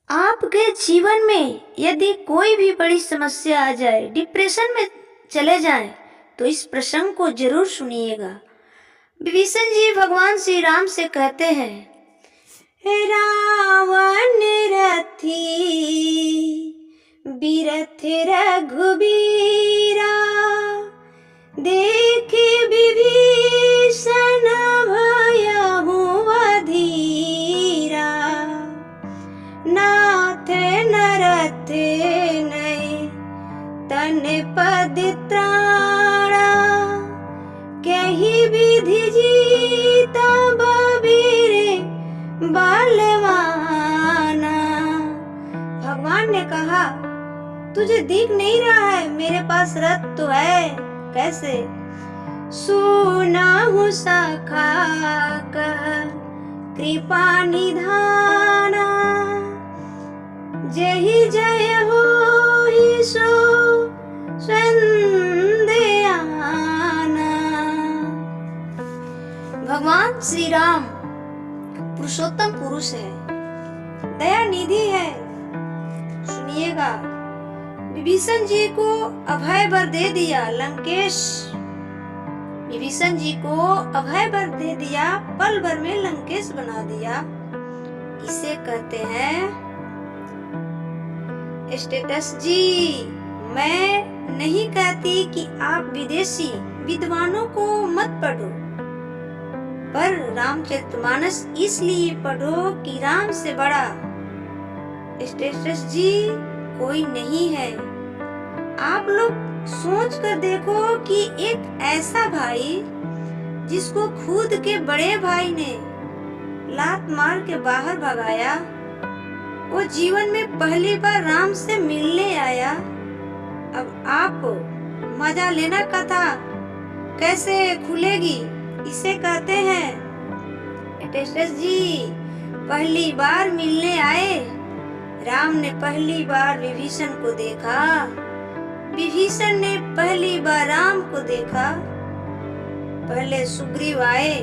आपके जीवन में यदि कोई भी बड़ी समस्या आ जाए, डिप्रेशन में चले जाएं, तो इस प्रसंग को जरूर सुनिएगा। विभीषण जी भगवान श्री राम से कहते हैं, रावण रथी बिरथ रघुबीरा, देखे विभीषण भयहु अधीरा, नाथ नरथ नहीं तन पद त्राणा, कही विधि जीता बबीर बलवाना। भगवान ने कहा, तुझे दिख नहीं रहा है, मेरे पास रथ तो है। कैसे? सुनाहु सखा कह कृपा निधाना, जही जय हो ही सो संध्याना। भगवान श्री राम पुरुषोत्तम पुरुष है, दया निधि है। सुनिएगा, विभीषण जी को अभय वर दे दिया लंकेश। विभीषण जी को अभय वर दे दिया, पल भर में लंकेश बना दिया। इसे कहते हैं स्टेटस जी। मैं नहीं कहती कि आप विदेशी विद्वानों को मत पढ़ो, पर रामचरितमानस इसलिए पढ़ो कि राम से बड़ा स्टेटस जी कोई नहीं है। आप लोग सोच कर देखो कि एक ऐसा भाई जिसको खुद के बड़े भाई ने लात मार के बाहर भगाया, वो जीवन में पहली बार राम से मिलने आया। अब आप मजा लेना कथा कैसे खुलेगी? इसे कहते हैं टेस्टस जी पहली बार मिलने आए। राम ने पहली बार विभीषण को देखा, विभीषण ने पहली बार राम को देखा। पहले सुग्रीव आए,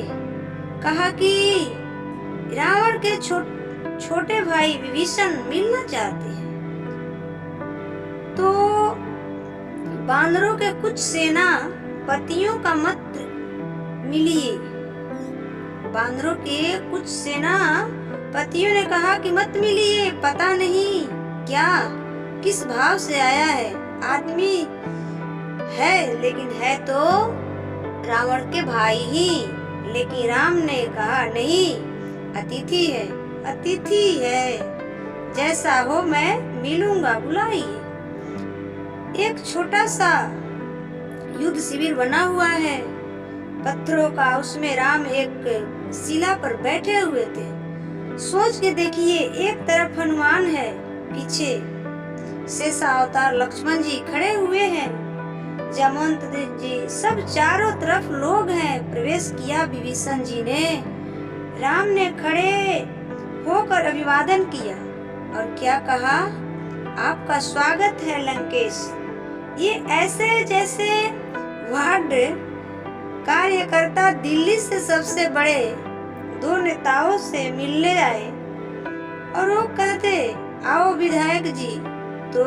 कहा कि रावण के छोटे भाई विभीषण मिलना चाहते हैं। तो बानरों के कुछ सेना पतियों का मत मिलिए। बानरों के कुछ सेना पतियों ने कहा कि मत मिलिए, पता नहीं क्या किस भाव से आया है। आदमी है लेकिन है तो रावण के भाई ही। लेकिन राम ने कहा नहीं, अतिथि है, अतिथि है, जैसा हो मैं मिलूंगा, बुलाइए। एक छोटा सा युद्ध शिविर बना हुआ है पत्थरों का, उसमें राम एक शिला पर बैठे हुए थे। सोच के देखिए, एक तरफ हनुमान है, पीछे शेषा अवतार लक्ष्मण जी खड़े हुए हैं, जामवंत जी, सब चारों तरफ लोग हैं। प्रवेश किया विभीषण जी ने, राम ने खड़े होकर अभिवादन किया और क्या कहा, आपका स्वागत है लंकेश। ये ऐसे जैसे वार्ड कार्यकर्ता दिल्ली से सबसे बड़े दो नेताओं से मिलने आए और वो कहते आओ विधायक जी, तो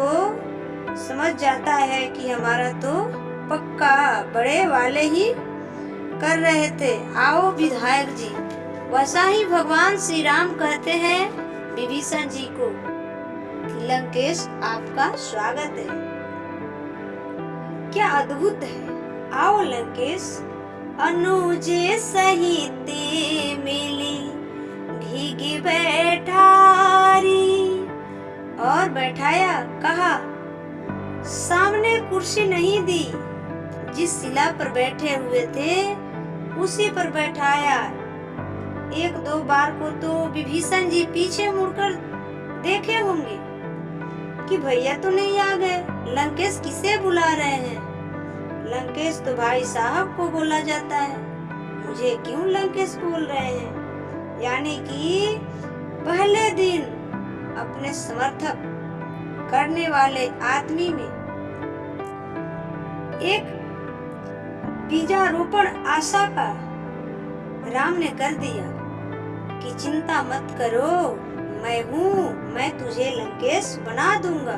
समझ जाता है कि हमारा तो पक्का बड़े वाले ही कर रहे थे, आओ विधायक जी। वैसा ही भगवान श्री राम कहते हैं विभीषण जी को कि लंकेश आपका स्वागत है। क्या अद्भुत है। आओ लंकेश, अनुजे सहित मिली भीगी बैठारी, और बैठाया। कहा सामने कुर्सी नहीं दी, जिस शिला पर बैठे हुए थे उसी पर बैठाया। एक दो बार को तो विभीषण जी पीछे मुड़कर देखे होंगे कि भैया तो नहीं आ गए, लंकेश किसे बुला रहे हैं। लंकेश तो भाई साहब को बोला जाता है, मुझे क्यों लंकेश बोल रहे हैं। यानी कि पहले दिन अपने समर्थक करने वाले आदमी में एक बीजारोपण आशा का राम ने कर दिया कि चिंता मत करो, मैं हूँ, मैं तुझे लंकेश बना दूंगा।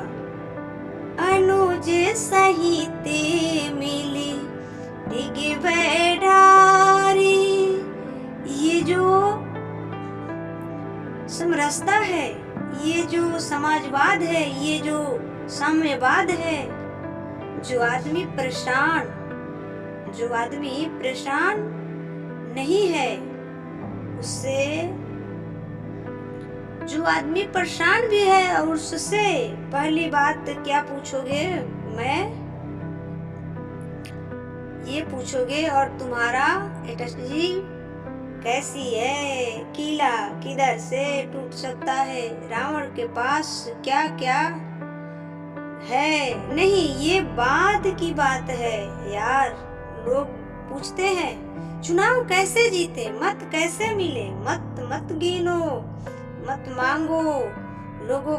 अनुज सहित मिली डिग बैठारी। ये जो समरसता है, ये जो समाजवाद है, ये जो साम्यवाद है, जो आदमी परेशान नहीं है, उससे जो आदमी परेशान भी है और उससे पहली बात क्या पूछोगे? मैं ये पूछोगे, और तुम्हारा स्ट्रेटजी कैसी है? किला किधर से टूट सकता है? रावण के पास क्या क्या है? नहीं, ये बाद की बात है यार। लोग पूछते हैं चुनाव कैसे जीते, मत कैसे मिले, मत गिनो, मत मांगो। लोगों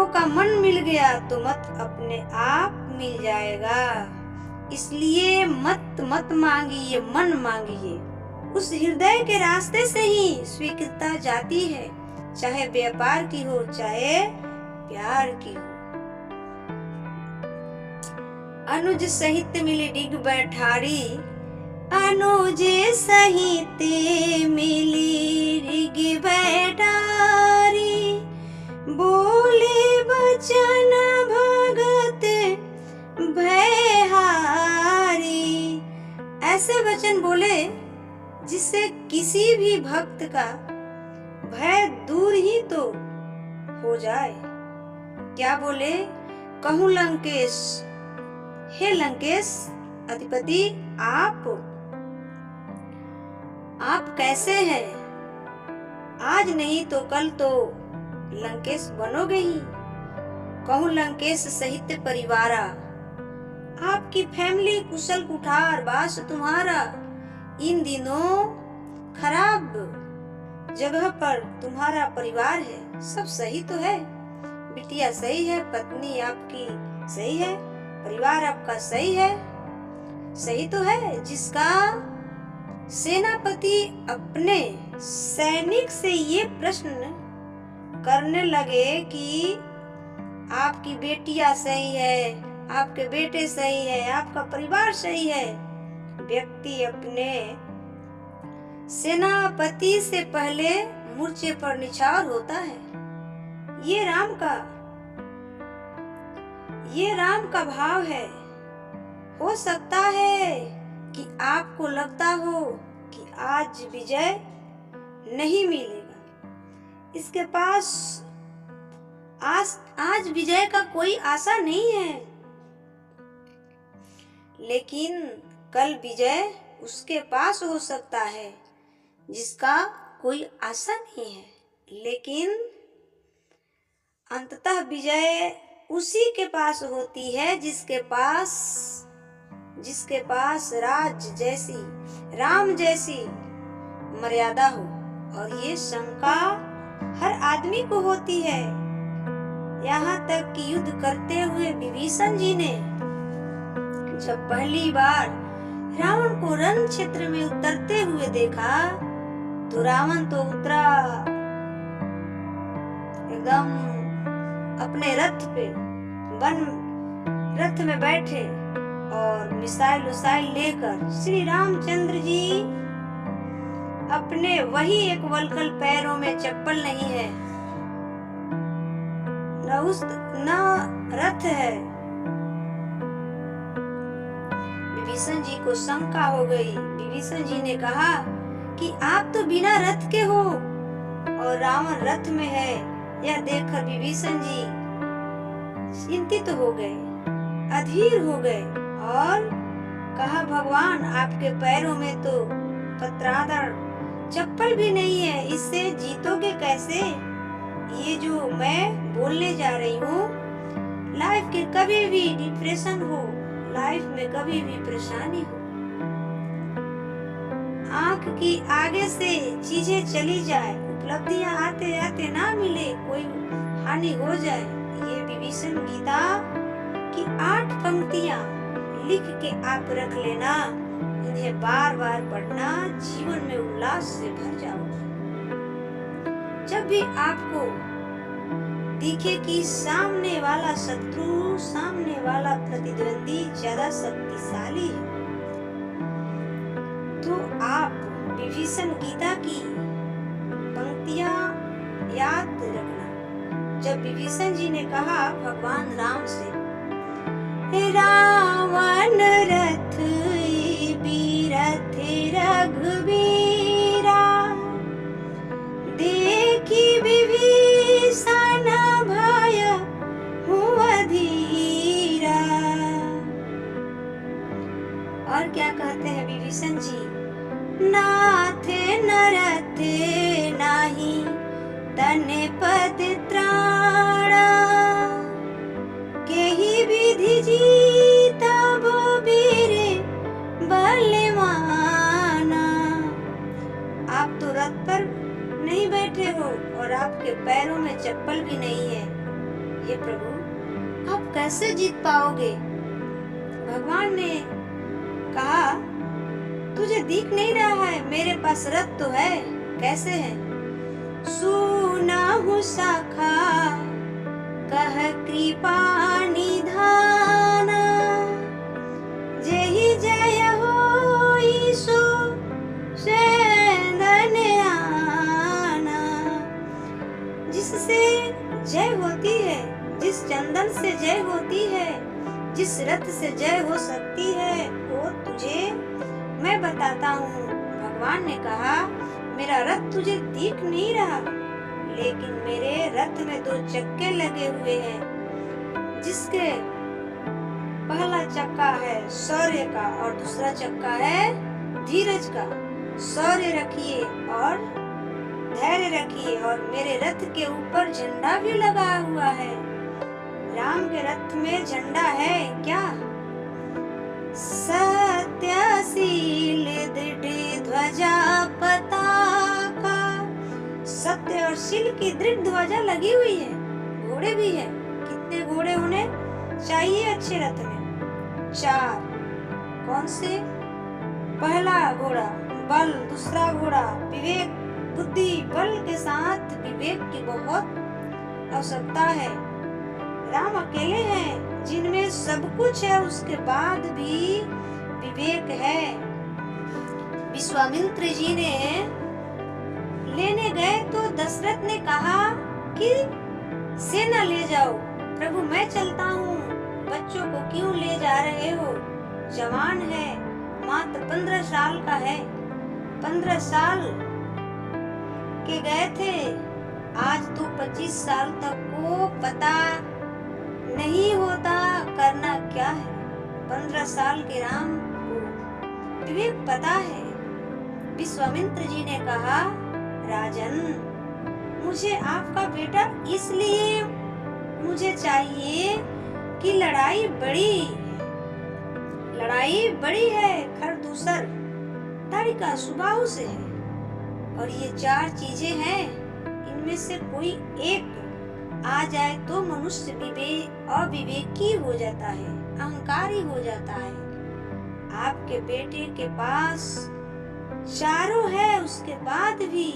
का मन मिल गया तो मत अपने आप मिल जाएगा। इसलिए मत मांगिए, मन मांगिए। उस हृदय के रास्ते से ही स्वीकृतता जाती है, चाहे व्यापार की हो, चाहे प्यार की हो। अनुज सहित मिली डिग बैठारी। अनुज सहित मिली डिग बैठारी। बोले बचन भगत भयहारी। ऐसे वचन बोले जिससे किसी भी भक्त का भय दूर ही तो हो जाए। क्या बोले? कहूँ लंकेश, हे लंकेश अधिपति, आप कैसे हैं? आज नहीं तो कल तो लंकेश बनोगे ही। कहूँ लंकेश सहित परिवारा। आपकी फैमिली कुशल कुठार बास तुम्हारा। इन दिनों खराब जगह पर तुम्हारा परिवार है। सब सही तो है, बिटिया सही है, पत्नी आपकी सही है, परिवार आपका सही है, सही तो है। जिसका सेनापति अपने सैनिक से ये प्रश्न करने लगे कि आपकी बेटियां सही है, आपके बेटे सही है, आपका परिवार सही है, व्यक्ति अपने सेनापति से पहले मूर्छे पर निछावर होता है। ये राम का भाव है। हो सकता है कि आपको लगता हो कि आज विजय नहीं मिलेगा, इसके पास आज विजय का कोई आशा नहीं है, लेकिन कल विजय उसके पास हो सकता है जिसका कोई आशा नहीं है। लेकिन अंततः विजय उसी के पास होती है जिसके पास राम जैसी मर्यादा हो। और ये शंका हर आदमी को होती है। यहाँ तक कि युद्ध करते हुए विभीषण जी ने जब पहली बार रावण को रण क्षेत्र में उतरते हुए देखा तो रावण तो उतरा एकदम अपने रथ में बैठे और मिसाइल लेकर। श्री रामचंद्र जी अपने वही एक वलकल पैरों में चप्पल नहीं है, न रथ है। विभीषण जी को शंका हो गई। विभीषण जी ने कहा कि आप तो बिना रथ के हो और रावण रथ में है। यह देखकर विभीषण जी चिंतित हो गए, अधीर हो गए और कहा, भगवान आपके पैरों में तो पत्रादर चप्पल भी नहीं है, इससे जीतोगे कैसे? ये जो मैं बोलने जा रही हूँ, लाइफ के कभी भी डिप्रेशन हो, लाइफ में कभी भी परेशानी हो, आंख की आगे से चीजें चली जाए, उपलब्धियां आते आते ना मिले, कोई हानि हो जाए, ये विभीषण गीता की 8 पंक्तियां लिख के आप रख लेना। इन्हें बार बार पढ़ना, जीवन में उल्लास से भर जाओ। जब भी आपको दिखे कि सामने वाला शत्रु, सामने वाला प्रतिद्वंदी ज्यादा शक्तिशाली है, तो आप विभीषण गीता की पंक्तियां याद रखना। जब विभीषण जी ने कहा भगवान राम से, रावण रथ बीरथ रघुबीरा, देखी विभीषण भय हुआ धीरा। और क्या कहते हैं विभीषण जी, नाथे नरथे नाही तने पद त्राणा, केहि विधि जीता वो बीरे बलवाना। आप तो रथ पर नहीं बैठे हो और आपके पैरों में चप्पल भी नहीं है, ये प्रभु आप कैसे जीत पाओगे? भगवान ने कहा तुझे दिख नहीं रहा है, मेरे पास रथ तो है, कैसे है? सुनाहु सखा कह कृपा निधाना, जेहि जय होई सो सेंधन आना। जिससे जय होती है, जिस चंदन से जय होती है, जिस रथ से जय हो सकती है, वो तुझे मैं बताता हूँ। भगवान ने कहा मेरा रथ तुझे दिख नहीं रहा, लेकिन मेरे रथ में 2 चक्के लगे हुए हैं, जिसके पहला चक्का है शौर्य का और दूसरा चक्का है धीरज का। शौर्य रखिए और धैर्य रखिए, और मेरे रथ के ऊपर झंडा भी लगा हुआ है। राम के रथ में झंडा है क्या? सत्यशील दृढ़ ध्वजा पताका, सत्य और शील की दृढ़ ध्वजा लगी हुई है। घोड़े भी है, कितने घोड़े होने चाहिए अच्छे रथ में? 4। कौन से? पहला घोड़ा बल, दूसरा घोड़ा विवेक बुद्धि। बल के साथ विवेक की बहुत आवश्यकता है। राम अकेले हैं जिनमें सब कुछ है, उसके बाद भी विवेक है। विश्वामित्र जी ने लेने गए तो दशरथ ने कहा कि सेना ले जाओ। प्रभु मैं चलता हूँ, बच्चों को क्यों ले जा रहे हो? जवान है, मात्र 15 साल का है। 15 साल के गए थे, आज तो 25 साल तक को पता नहीं होता करना क्या है। 15 साल के राम को विवेक पता है। विश्वामित्र जी ने कहा राजन, मुझे आपका बेटा इसलिए मुझे चाहिए कि लड़ाई बड़ी है, खरदूसर ताड़िका सुबाहु से है, और ये 4 चीजें हैं, इनमें से कोई एक आ जाए तो मनुष्य अविवेकी हो जाता है, अहंकारी हो जाता है। आपके बेटे के पास चारों है, उसके बाद भी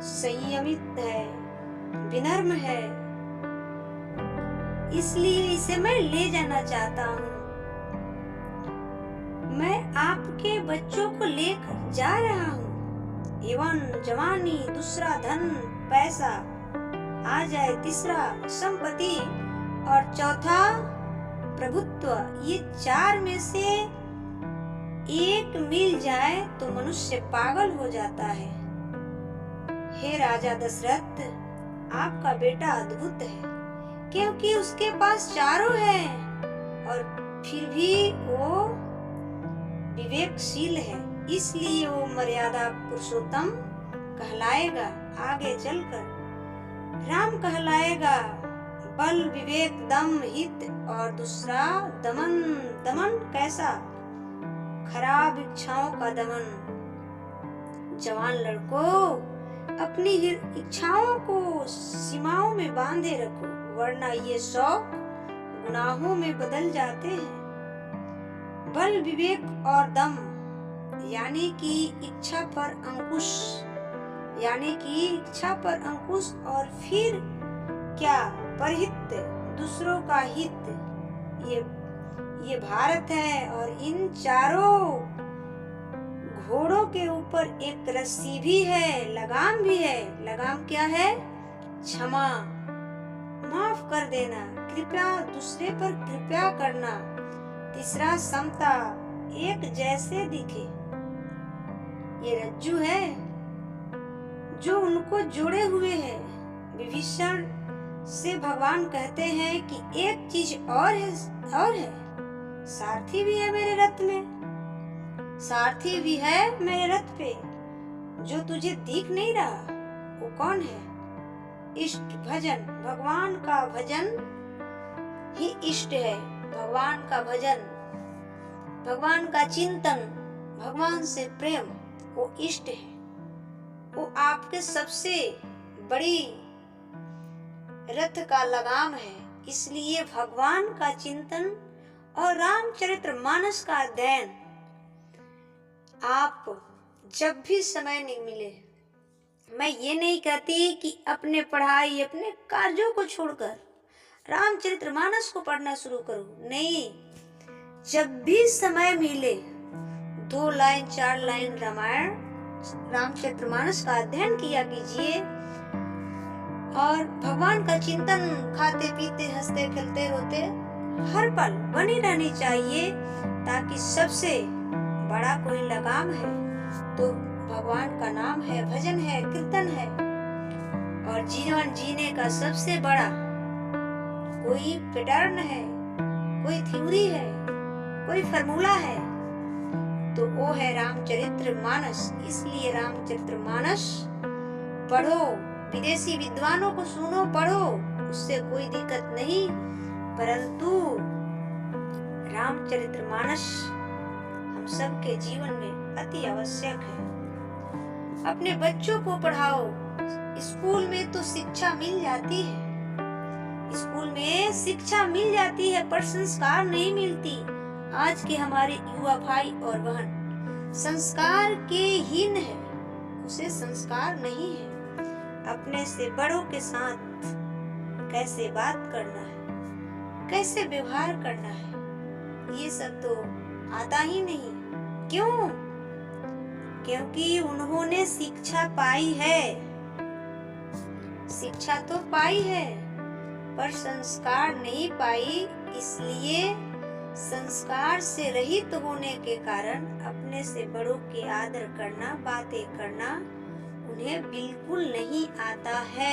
संयमित है, विनम्र है, इसलिए इसे मैं ले जाना चाहता हूँ। मैं आपके बच्चों को लेकर जा रहा हूँ। एवं जवानी, दूसरा धन पैसा आ जाए, तीसरा संपत्ति और चौथा प्रभुत्व। ये 4 में से एक मिल जाए तो मनुष्य पागल हो जाता है। हे राजा दशरथ, आपका बेटा अद्भुत है, क्योंकि उसके पास चारों है और फिर भी वो विवेकशील है, इसलिए वो मर्यादा पुरुषोत्तम कहलाएगा। आगे चलकर राम कहलाएगा। बल, विवेक, दम, हित और दूसरा दमन। दमन कैसा? खराब इच्छाओं का दमन। जवान लड़कों, अपनी इच्छाओं को सीमाओं में बांधे रखो, वरना ये शौक गुनाहों में बदल जाते हैं। बल, विवेक और दम यानी कि इच्छा पर अंकुश, यानी कि इच्छा पर अंकुश, और फिर क्या, परहित, दूसरों का हित। ये भारत है, और इन चारों घोड़ों के ऊपर एक रस्सी भी है, लगाम भी है। लगाम क्या है? क्षमा, माफ कर देना, कृपया, दूसरे पर कृपया करना। तीसरा, समता, एक जैसे दिखे। ये रज्जू है जो उनको जोड़े हुए है। विभीषण से भगवान कहते हैं कि एक चीज और है, सारथी भी है मेरे रथ में, सारथी भी है मेरे रथ पे, जो तुझे दिख नहीं रहा। वो कौन है? इष्ट, भजन, भगवान का भजन ही इष्ट है। भगवान का भजन, भगवान का चिंतन, भगवान से प्रेम, वो इष्ट है। वो आपके सबसे बड़ी रथ का लगाम है। इसलिए भगवान का चिंतन और रामचरितमानस का अध्ययन आप जब भी समय नहीं मिले, मैं ये नहीं कहती कि अपने पढ़ाई, अपने कार्यों को छोड़कर रामचरितमानस को पढ़ना शुरू करो। नहीं, जब भी समय मिले 2 लाइन 4 लाइन रामायण, रामचरितमानस का अध्ययन किया कीजिए, और भगवान का चिंतन खाते पीते हंसते खेलते रोते हर पल बनी रहनी चाहिए। ताकि सबसे बड़ा कोई लगाम है तो भगवान का नाम है, भजन है, कीर्तन है। और जीवन जीने का सबसे बड़ा कोई पैटर्न है, कोई थ्योरी है, कोई फार्मूला है, तो वो है रामचरितमानस। इसलिए रामचरितमानस पढ़ो, विदेशी विद्वानों को सुनो, पढ़ो, उससे कोई दिक्कत नहीं, परंतु रामचरितमानस हम सबके जीवन में अति आवश्यक है। अपने बच्चों को पढ़ाओ। स्कूल में तो शिक्षा मिल जाती है, स्कूल में शिक्षा मिल जाती है, पर संस्कार नहीं मिलती। आज के हमारे युवा भाई और बहन संस्कार के हीन है, उसे संस्कार नहीं है। अपने से बड़ों के साथ कैसे बात करना है, कैसे व्यवहार करना है, ये सब तो आता ही नहीं। क्यों? क्योंकि उन्होंने शिक्षा पाई है, शिक्षा तो पाई है पर संस्कार नहीं पाई। इसलिए संस्कार से रहित होने के कारण अपने से बड़ों के आदर करना, बातें करना उन्हें बिल्कुल नहीं आता है।